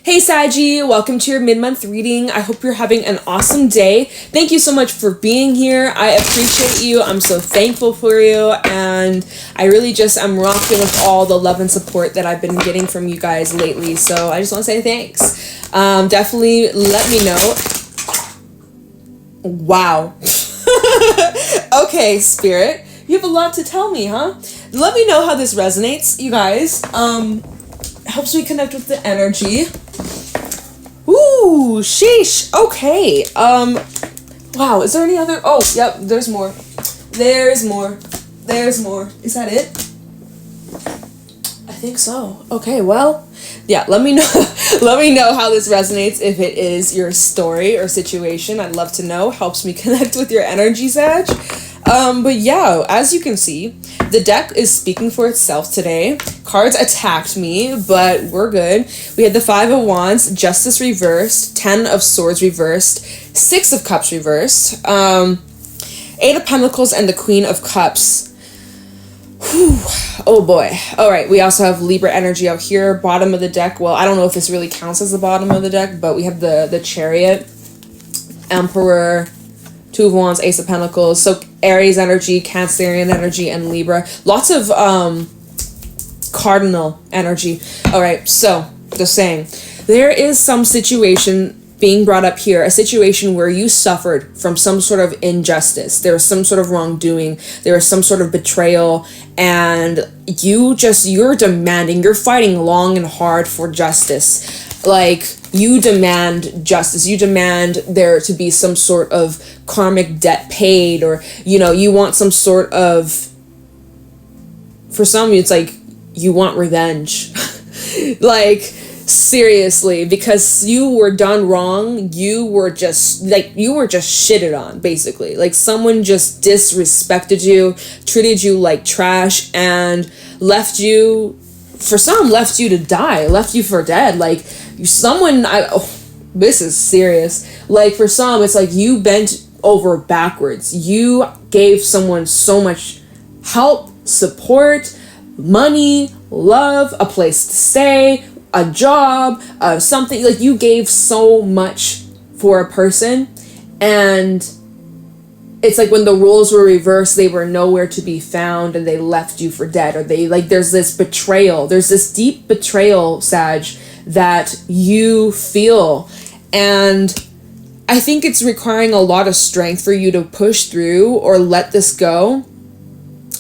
Hey Saggy, welcome to your mid-month reading. I hope you're having an awesome day. Thank you so much for being here. I appreciate you. I'm so thankful for you. And I really just am rocking with all the love and support that I've been getting from you guys lately. So I just want to say thanks. Definitely let me know. Wow. Okay, Spirit. You have a lot to tell me, huh? Let me know how this resonates, you guys. Helps me connect with the energy. Ooh, sheesh. Okay. Wow, is there any other? Oh, yep, there's more. There's more. Is that it? I think so. Okay, well, yeah, let me know. Let me know how this resonates if it is your story or situation. I'd love to know. Helps me connect with your energy, Sag. But yeah, as you can see, the deck is speaking for itself today. Cards attacked me, but we're good. We had the 5 of Wands, Justice reversed, 10 of Swords reversed, 6 of Cups reversed, 8 of Pentacles, and the Queen of Cups. Whew. Oh boy. All right, we also have Libra energy out here, bottom of the deck. Well, I don't know if this really counts as the bottom of the deck, but we have the Chariot, Emperor, 2 of Wands, Ace of Pentacles, so Aries energy, Cancerian energy, and Libra. Lots of cardinal energy. All right, so just saying, there is some situation being brought up here, a situation where you suffered from some sort of injustice. There was some sort of wrongdoing. There was some sort of betrayal, and you're demanding, you're fighting long and hard for justice. Like, you demand justice. You demand there to be some sort of karmic debt paid, or, you want some sort of, for some, it's like, you want revenge. Like, seriously, because you were done wrong. You were just shitted on, basically. Like, someone just disrespected you, treated you like trash, and left you to die, left you for dead. Like, this is serious. Like, for some, it's like you bent over backwards. You gave someone so much help, support, money, love, a place to stay, a job, something. Like, you gave so much for a person, and it's like when the roles were reversed, they were nowhere to be found, and they left you for dead. Or there's this betrayal. There's this deep betrayal, Sag, that you feel. And I think it's requiring a lot of strength for you to push through or let this go.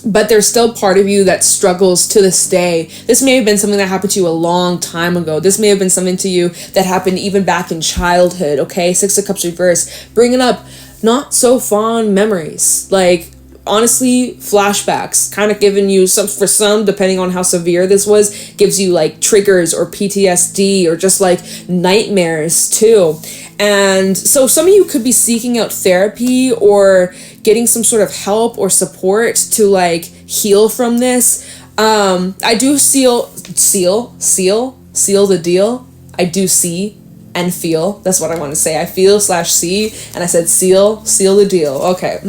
But there's still part of you that struggles to this day. This may have been something that happened to you a long time ago. This may have been something to you that happened even back in childhood, okay? 6 of Cups reversed, bringing up not so fond memories. Like, honestly, flashbacks, kind of giving you for some, depending on how severe this was, gives you like triggers or PTSD or just like nightmares too. And so some of you could be seeking out therapy or getting some sort of help or support to like heal from this. I do seal the deal. I do see and feel. That's what I want to say. I feel /see, and I said seal the deal. Okay.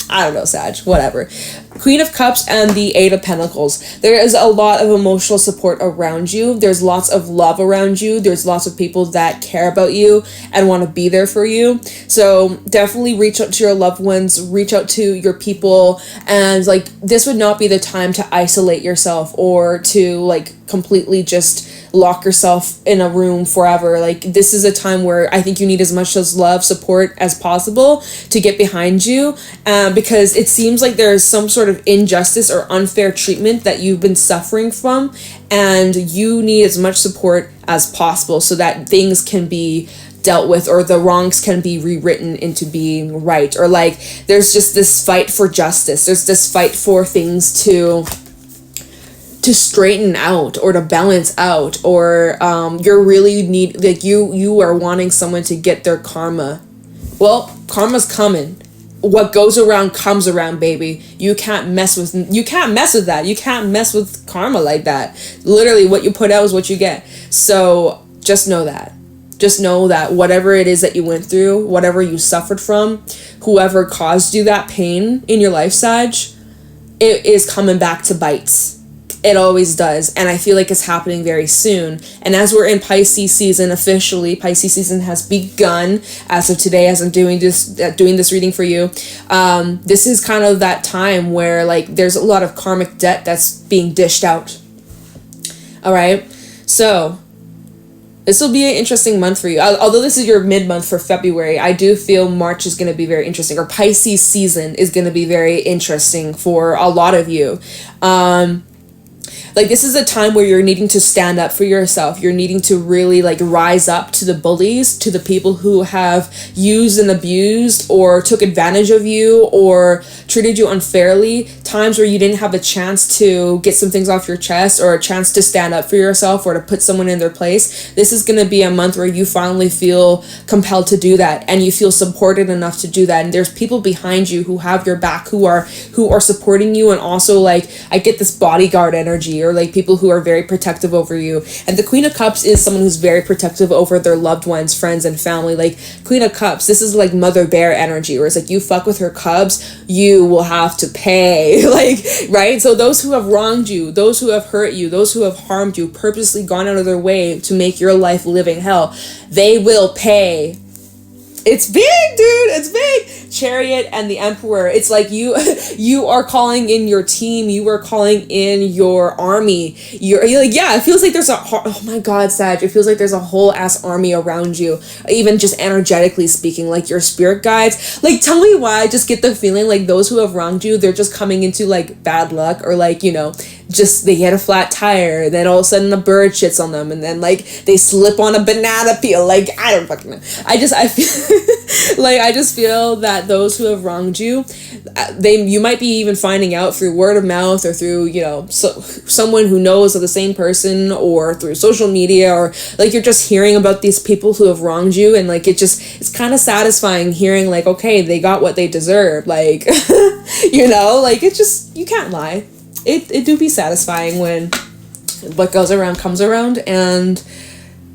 I don't know, Sag, whatever. Queen of Cups and the 8 of Pentacles. There is a lot of emotional support around you. There's lots of love around you. There's lots of people that care about you and want to be there for you. So definitely reach out to your loved ones, reach out to your people, and like, this would not be the time to isolate yourself or to like completely just lock yourself in a room forever. Like, this is a time where I think you need as much as love, support as possible to get behind you, because it seems like there is some sort of injustice or unfair treatment that you've been suffering from, and you need as much support as possible so that things can be dealt with, or the wrongs can be rewritten into being right. Or like, there's just this fight for justice. There's this fight for things to straighten out or to balance out, or you're really like you are wanting someone to get their karma. Well, karma's coming. What goes around comes around, baby. You can't mess with that. You can't mess with karma like that. Literally, what you put out is what you get. So just know that. Just know that whatever it is that you went through, whatever you suffered from, whoever caused you that pain in your life, Sag, it is coming back to bite. It always does. And I feel like it's happening very soon. And as we're in Pisces season officially, Pisces season has begun as of today, as I'm doing this reading for you. This is kind of that time where like there's a lot of karmic debt that's being dished out. All right. So this will be an interesting month for you. Although this is your mid-month for February, I do feel March is going to be very interesting, or Pisces season is going to be very interesting for a lot of you. Like, this is a time where you're needing to stand up for yourself. You're needing to really, like, rise up to the bullies, to the people who have used and abused or took advantage of you or treated you unfairly. Times where you didn't have a chance to get some things off your chest or a chance to stand up for yourself or to put someone in their place. This is going to be a month where you finally feel compelled to do that and you feel supported enough to do that. And there's people behind you who have your back, who are supporting you, and also, like, I get this bodyguard energy, or like people who are very protective over you. And the Queen of Cups is someone who's very protective over their loved ones, friends, and family. Like, Queen of Cups, this is like Mother Bear energy, where it's like, you fuck with her cubs, you will have to pay. Like, right? So those who have wronged you, those who have hurt you, those who have harmed you, purposely gone out of their way to make your life living hell, they will pay. It's big, dude. It's big. Chariot and the Emperor. It's like you are calling in your team. You are calling in your army. You're like, yeah, it feels like there's oh my God, Sag. It feels like there's a whole ass army around you. Even just energetically speaking, like your spirit guides. Like, tell me why I just get the feeling like those who have wronged you, they're just coming into like bad luck, or like, you know, just they hit a flat tire, and then all of a sudden a bird shits on them, and then like they slip on a banana peel. Like, I don't fucking know. I feel like, I just feel that those who have wronged you, you might be even finding out through word of mouth, or through, you know, someone who knows of the same person, or through social media, or like you're just hearing about these people who have wronged you, and like it's kind of satisfying hearing like, okay, they got what they deserve. Like, you know, like, it just, you can't lie. It do be satisfying when what goes around comes around, and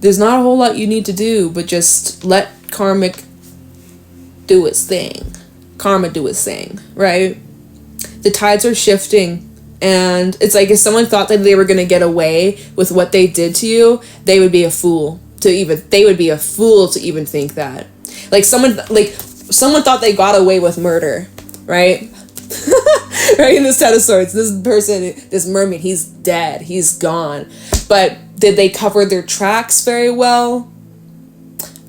there's not a whole lot you need to do but just let karmic do its thing. Karma do its thing, right? The tides are shifting, and it's like, if someone thought that they were going to get away with what they did to you, they would be a fool to even think that. Like, someone thought they got away with murder, right? Right, in this Ten of Swords, this person, this mermaid, he's dead, he's gone. But did they cover their tracks very well?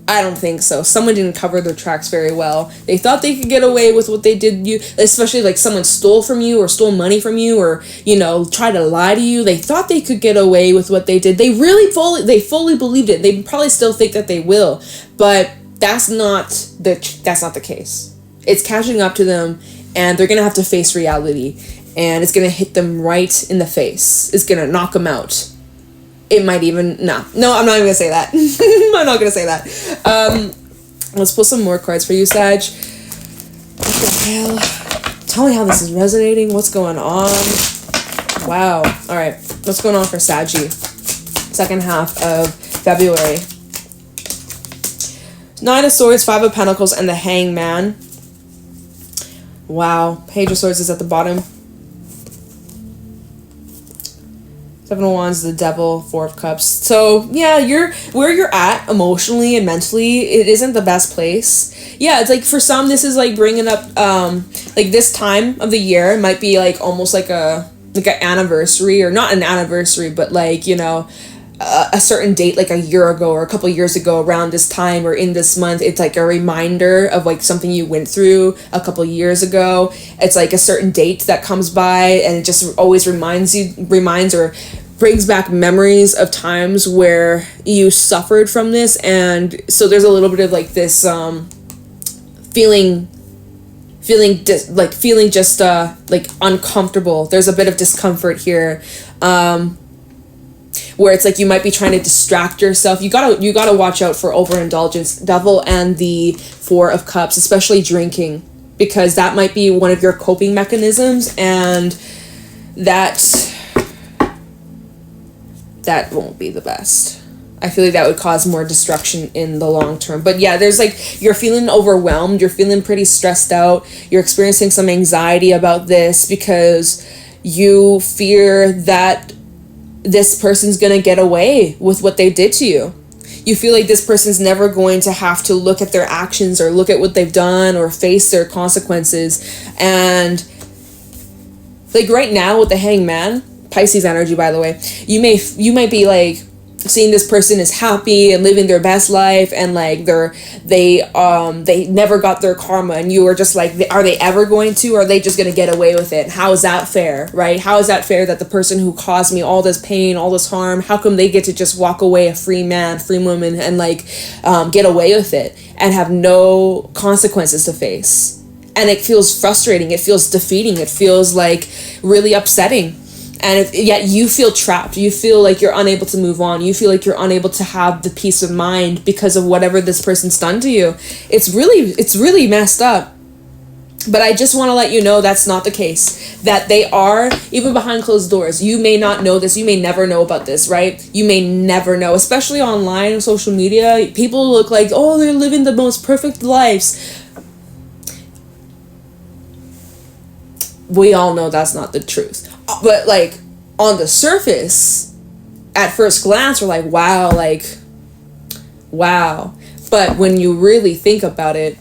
I don't think so. Someone didn't cover their tracks very well. They thought they could get away with what they did to you, especially like someone stole from you or stole money from you, or, you know, tried to lie to you. They thought they could get away with what they did. They fully believed it. They probably still think that they will, but that's not the case. It's catching up to them, and they're gonna have to face reality, and it's gonna hit them right in the face. It's gonna knock them out. It might even, no, I'm not even gonna say that. I'm not gonna say that. Let's pull some more cards for you, Sag. What the hell? Tell me how this is resonating. What's going on? Wow. All right. What's going on for Saggy? Second half of February. Nine of Swords, Five of Pentacles, and the Hangman. Wow. Page of Swords is at the bottom. Seven of Wands, the Devil, Four of Cups. So, yeah, where you're at emotionally and mentally, it isn't the best place. Yeah, it's like, for some, this is like bringing up, like, this time of the year might be like almost like an anniversary, or not an anniversary, but like, you know, a certain date, like a year ago or a couple years ago around this time or in this month. It's like a reminder of like something you went through a couple years ago. It's like a certain date that comes by, and it just always reminds or brings back memories of times where you suffered from this. And so there's a little bit of like this feeling just like uncomfortable. There's a bit of discomfort here, where it's like you might be trying to distract yourself. You gotta watch out for overindulgence. Devil and the Four of Cups, especially drinking, because that might be one of your coping mechanisms, and that won't be the best. I feel like that would cause more destruction in the long term. But yeah, there's like, you're feeling overwhelmed, you're feeling pretty stressed out, you're experiencing some anxiety about this, because You fear that this person's gonna get away with what they did to you. You feel like this person's never going to have to look at their actions or look at what they've done or face their consequences. And like right now with the Hangman, Pisces energy, by the way, you might be like seeing this person is happy and living their best life, and like they never got their karma, and you are just like, are they ever going to, or are they just going to get away with it? How is that fair, right? How is that fair that the person who caused me all this pain, all this harm, how come they get to just walk away a free man, free woman, and like get away with it and have no consequences to face? And it feels frustrating, it feels defeating, it feels like really upsetting. And yet you feel trapped. You feel like you're unable to move on. You feel like you're unable to have the peace of mind because of whatever this person's done to you. It's really messed up. But I just want to let you know that's not the case. That they are, even behind closed doors. You may not know this. You may never know about this, right? You may never know. Especially online, social media. People look like, oh, they're living the most perfect lives. We all know that's not the truth. But like on the surface, at first glance, we're like, wow. But when you really think about it,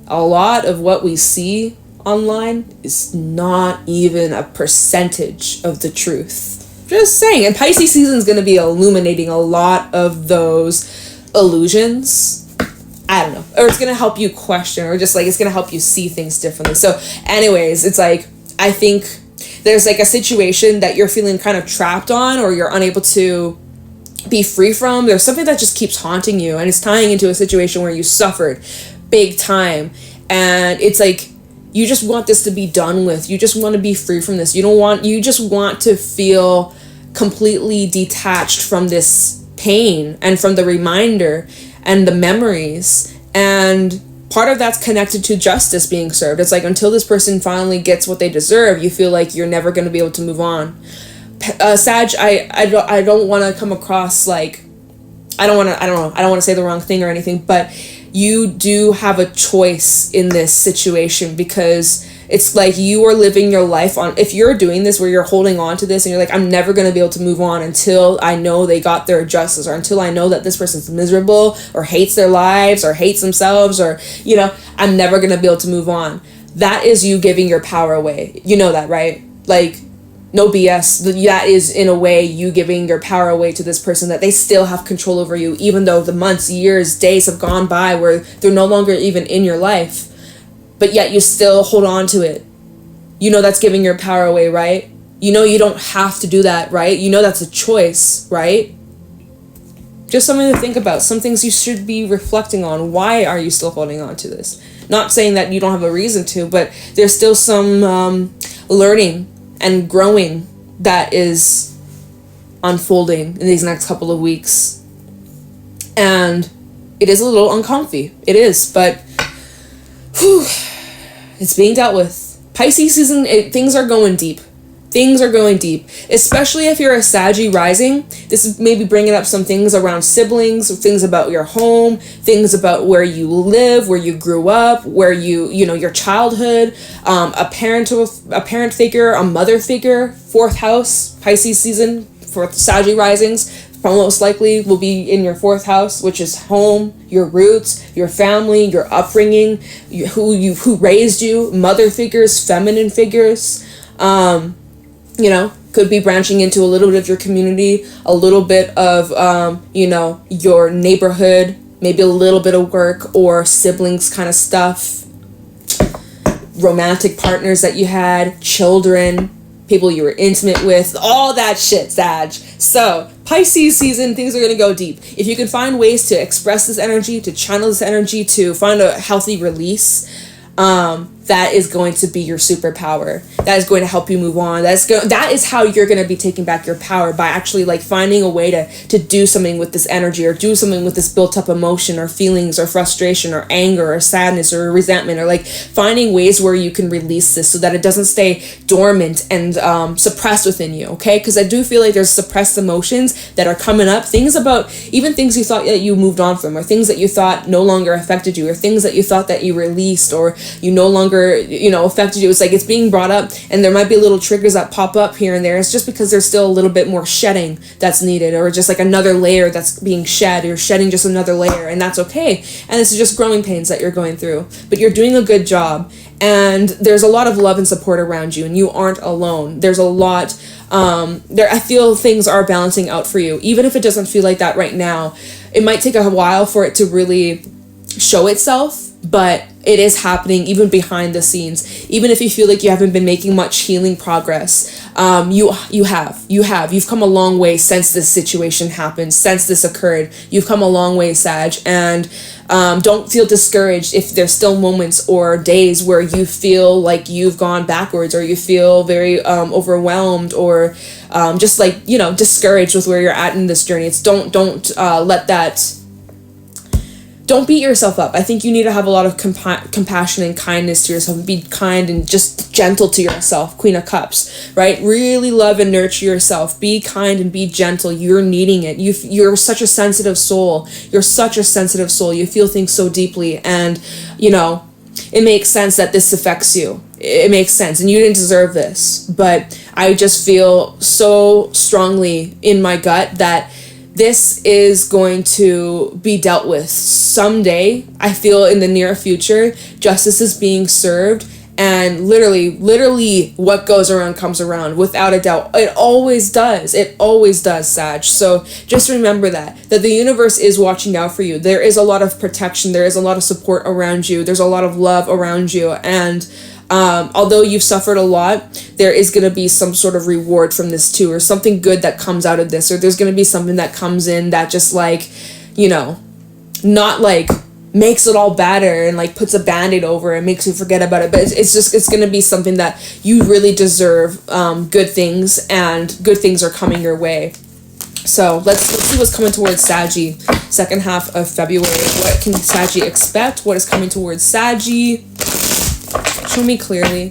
a lot of what we see online is not even a percentage of the truth. Just saying. And Pisces season is going to be illuminating a lot of those illusions. I don't know. Or it's going to help you question, or just like it's going to help you see things differently. So anyways, it's like, I think there's like a situation that you're feeling kind of trapped on, or you're unable to be free from. There's something that just keeps haunting you, and it's tying into a situation where you suffered big time, and it's like you just want this to be done with. You just want to be free from this. You just want to feel completely detached from this pain and from the reminder and the memories. And part of that's connected to justice being served. It's like until this person finally gets what they deserve, you feel like you're never going to be able to move on. Sag, I don't want to come across like, I don't want to say the wrong thing or anything, but you do have a choice in this situation, because it's like you are living your life on, if you're doing this where you're holding on to this and you're like, I'm never going to be able to move on until I know they got their justice, or until I know that this person's miserable or hates their lives or hates themselves, or, you know, I'm never going to be able to move on. That is you giving your power away. You know that, right? Like, no BS. That is, in a way, you giving your power away to this person, that they still have control over you, even though the months, years, days have gone by where they're no longer even in your life. But yet you still hold on to it. You know that's giving your power away, right? You know you don't have to do that, right? You know that's a choice, right? Just something to think about. Some things you should be reflecting on. Why are you still holding on to this? Not saying that you don't have a reason to, but there's still some learning and growing that is unfolding in these next couple of weeks. And it is a little uncomfy. It is, but whew, it's being dealt with. Pisces season, things are going deep. Things are going deep, especially if you're a Saggy rising. This is maybe bringing up some things around siblings, things about your home, things about where you live, where you grew up, where you know, your childhood, a parent figure, a mother figure. Fourth house, Pisces season for Saggy risings, most likely will be in your fourth house, which is home, your roots, your family, your upbringing, who raised you, mother figures, feminine figures. You know, could be branching into a little bit of your community, a little bit of, you know, your neighborhood, maybe a little bit of work or siblings kind of stuff, romantic partners that you had, children, people you were intimate with, all that shit, Sag. So, Pisces season, things are going to go deep. If you can find ways to express this energy, to channel this energy, to find a healthy release, that is going to be your superpower. That is going to help you move on. That is how you're going to be taking back your power, by actually like finding a way to do something with this energy, or do something with this built up emotion or feelings or frustration or anger or sadness or resentment, or like finding ways where you can release this so that it doesn't stay dormant and suppressed within you. Okay, because I do feel like there's suppressed emotions that are coming up, things you thought that you moved on from, or things that you thought no longer affected you, or things that you thought that you released, or you no longer longer, you know, affected you. It's like it's being brought up, and there might be little triggers that pop up here and there. It's just because there's still a little bit more shedding that's needed, or just like another layer that's being shed. You're shedding just another layer, and that's okay. And this is just growing pains that you're going through, but you're doing a good job. And there's a lot of love and support around you, and you aren't alone. There's a lot, I feel things are balancing out for you. Even if it doesn't feel like that right now, it might take a while for it to really show itself, but it is happening even behind the scenes. Even if you feel like you haven't been making much healing progress, you've come a long way since this situation happened, since this occurred. You've come a long way, Sag, and don't feel discouraged if there's still moments or days where you feel like you've gone backwards, or you feel very overwhelmed, or just like, you know, discouraged with where you're at in this journey. It's don't let that. Don't beat yourself up. I think you need to have a lot of compassion and kindness to yourself. Be kind and just gentle to yourself. Queen of Cups, right? Really love and nurture yourself. Be kind and be gentle. You're needing it. You're such a sensitive soul. You're such a sensitive soul. You feel things so deeply, and, you know, it makes sense that this affects you. It makes sense, and you didn't deserve this. But I just feel so strongly in my gut that this is going to be dealt with someday. I feel in the near future, justice is being served, and literally what goes around comes around, without a doubt. It always does, Sag. So just remember that the universe is watching out for you. There is a lot of protection, there is a lot of support around you, there's a lot of love around you, and although you've suffered a lot, there is going to be some sort of reward from this too, or something good that comes out of this, or there's going to be something that comes in that just, like, you know, not like makes it all better and like puts a band-aid over it and makes you forget about it, but it's going to be something that you really deserve. Good things, and good things are coming your way. So let's see what's coming towards Saggy, second half of February. What can Saggy expect? What is coming towards Saggy? Show me clearly.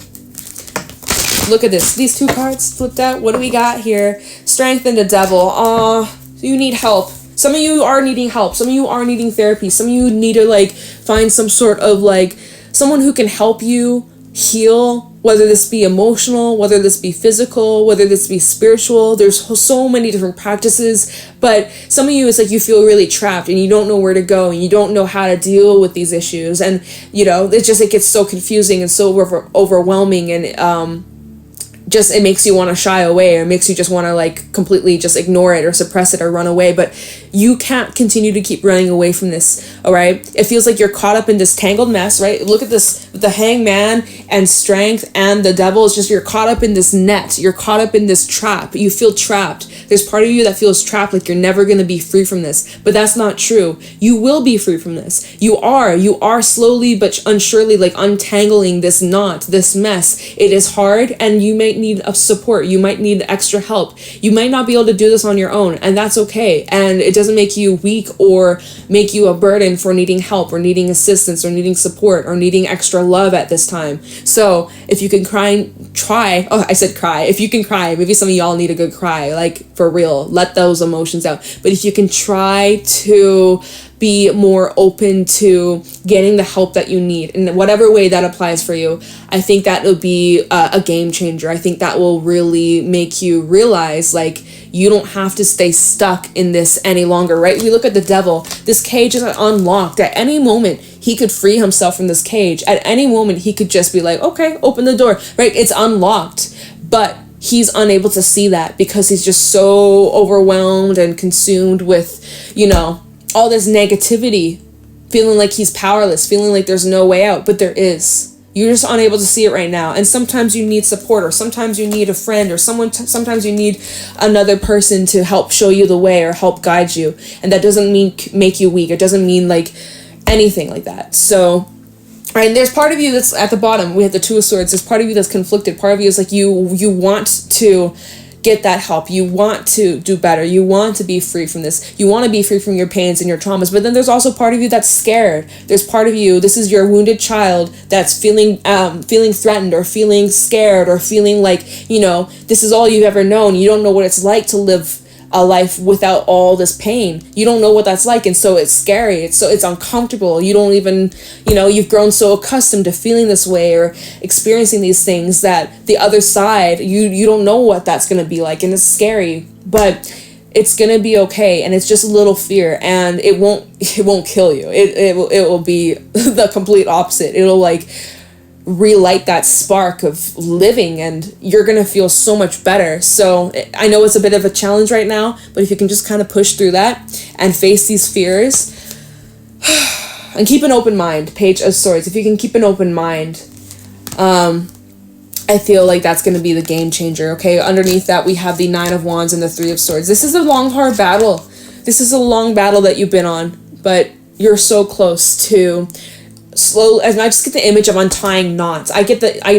Look at this. These two cards flipped out. What do we got here? Strength and the Devil. You need help. Some of you are needing help. Some of you are needing therapy. Some of you need to, like, find some sort of, like, someone who can help you heal, whether this be emotional, whether this be physical, whether this be spiritual. There's so many different practices, but some of you, it's like you feel really trapped and you don't know where to go, and you don't know how to deal with these issues, and, you know, it gets so confusing and so overwhelming, and just it makes you want to shy away, or it makes you just want to, like, completely just ignore it or suppress it or run away. But you can't continue to keep running away from this, all right? It feels like you're caught up in this tangled mess, right? Look at this, the Hangman and Strength and the Devil. It's just you're caught up in this net. You're caught up in this trap. You feel trapped. There's part of you that feels trapped, like you're never going to be free from this. But that's not true. You will be free from this. You are slowly but unsurely, like, untangling this knot, this mess. It is hard, and you may need a support. You might need extra help. You might not be able to do this on your own, and that's okay. And it doesn't make you weak or make you a burden for needing help or needing assistance or needing support or needing extra love at this time. So if you can cry, if you can cry, maybe some of y'all need a good cry, like, for real, let those emotions out. But if you can try to be more open to getting the help that you need in whatever way that applies for you, I think that will be a game changer. I think that will really make you realize, like, you don't have to stay stuck in this any longer, right? We look at the Devil. This cage is unlocked. At any moment, he could free himself from this cage. At any moment, he could just be like, okay, open the door, right? It's unlocked. But he's unable to see that because he's just so overwhelmed and consumed with, you know, all this negativity, feeling like he's powerless, feeling like there's no way out, but there is. You're just unable to see it right now. And sometimes you need support, or sometimes you need a friend, or sometimes you need another person to help show you the way or help guide you. And that doesn't mean make you weak. It doesn't mean, like, anything like that. So, and there's part of you that's at the bottom. We have the Two of Swords. There's part of you that's conflicted. Part of you is like you want to get that help. You want to do better. You want to be free from this. You want to be free from your pains and your traumas. But then there's also part of you that's scared. There's part of you, this is your wounded child that's feeling threatened, or feeling scared, or feeling like, you know, this is all you've ever known. You don't know what it's like to live a life without all this pain. You don't know what that's like, and so it's scary. It's uncomfortable. You don't even, you've grown so accustomed to feeling this way or experiencing these things that the other side, you don't know what that's going to be like, and it's scary, but it's going to be okay. And it's just a little fear, and it won't kill you. It will be the complete opposite. It'll like relight that spark of living, and you're gonna feel so much better. So I know it's a bit of a challenge right now, but if you can just kind of push through that and face these fears and keep an open mind. Page of Swords, if you can keep an open mind, I feel like that's going to be the game changer. Okay, underneath that we have the Nine of Wands and the Three of Swords. This is a long, hard battle. This is a long battle that you've been on, but you're so close to slow. And I just get the image of untying knots. I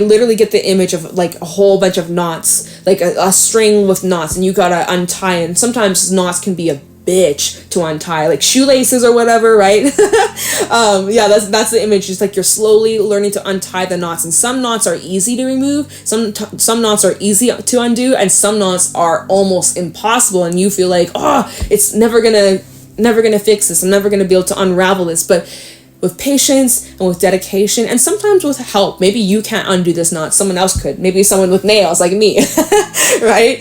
literally get the image of like a whole bunch of knots, like a string with knots, and you gotta untie. And sometimes knots can be a bitch to untie, like shoelaces or whatever, right? Yeah, that's the image. Just like you're slowly learning to untie the knots, and some knots are easy to remove, some knots are easy to undo, and some knots are almost impossible, and you feel like, it's never gonna fix this. I'm never gonna be able to unravel this. But with patience and with dedication, and sometimes with help, maybe you can't undo this knot, someone else could. Maybe someone with nails like me, right?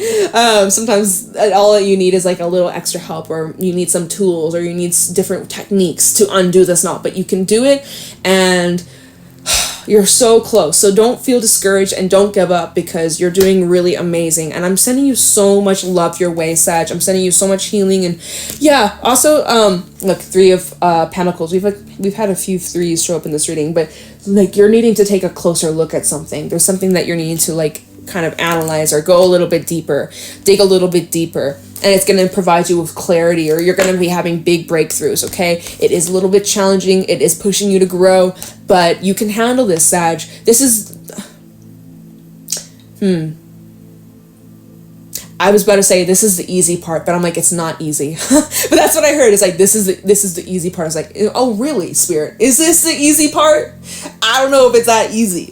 Sometimes all that you need is like a little extra help, or you need some tools, or you need different techniques to undo this knot, but you can do it, and you're so close. So don't feel discouraged and don't give up, because you're doing really amazing. And I'm sending you so much love your way, Sag. I'm sending you so much healing. And yeah, also, look, Three of Pentacles. We've had a few threes show up in this reading, but like you're needing to take a closer look at something. There's something that you're needing to like kind of analyze or go a little bit deeper, dig a little bit deeper. And it's going to provide you with clarity, or you're going to be having big breakthroughs, okay? It is a little bit challenging. It is pushing you to grow, but you can handle this, Sag. This is... I was about to say this is the easy part, but I'm like, it's not easy. But that's what I heard. It's like, this is the easy part. It's like, oh, really, Spirit? Is this the easy part? I don't know if it's that easy.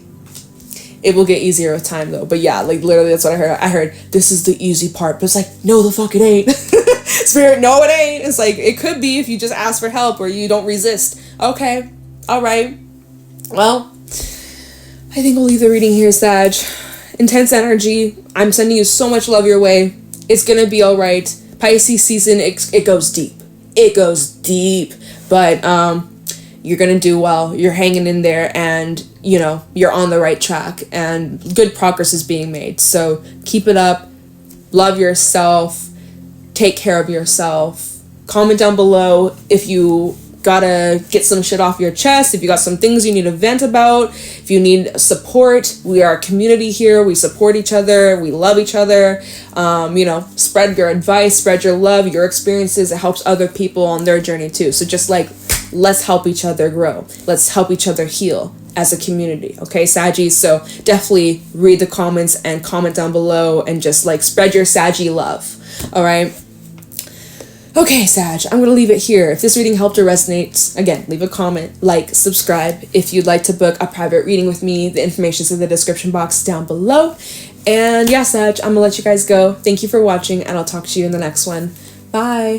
It will get easier with time though. But yeah, like literally that's what I heard. I heard this is the easy part, but it's like, no, the fuck it ain't. Spirit, no, it ain't. It's like, it could be if you just ask for help or you don't resist. Okay. All right. Well, I think we'll leave the reading here, Sag. Intense energy. I'm sending you so much love your way. It's going to be all right. Pisces season, it goes deep. It goes deep. But, you're going to do well. You're hanging in there, and you're on the right track, and good progress is being made. So keep it up. Love yourself. Take care of yourself. Comment down below if you gotta get some shit off your chest, if you got some things you need to vent about, if you need support. We are a community here. We support each other. We love each other. Spread your advice, spread your love, your experiences. It helps other people on their journey too. So just like, let's help each other grow. Let's help each other heal as a community. Okay, Saggies? So definitely read the comments and comment down below and just like spread your Saggy love. All right. Okay, Sag, I'm going to leave it here. If this reading helped or resonates, again, leave a comment, like, subscribe. If you'd like to book a private reading with me, the information's in the description box down below. And yeah, Sag, I'm going to let you guys go. Thank you for watching, and I'll talk to you in the next one. Bye.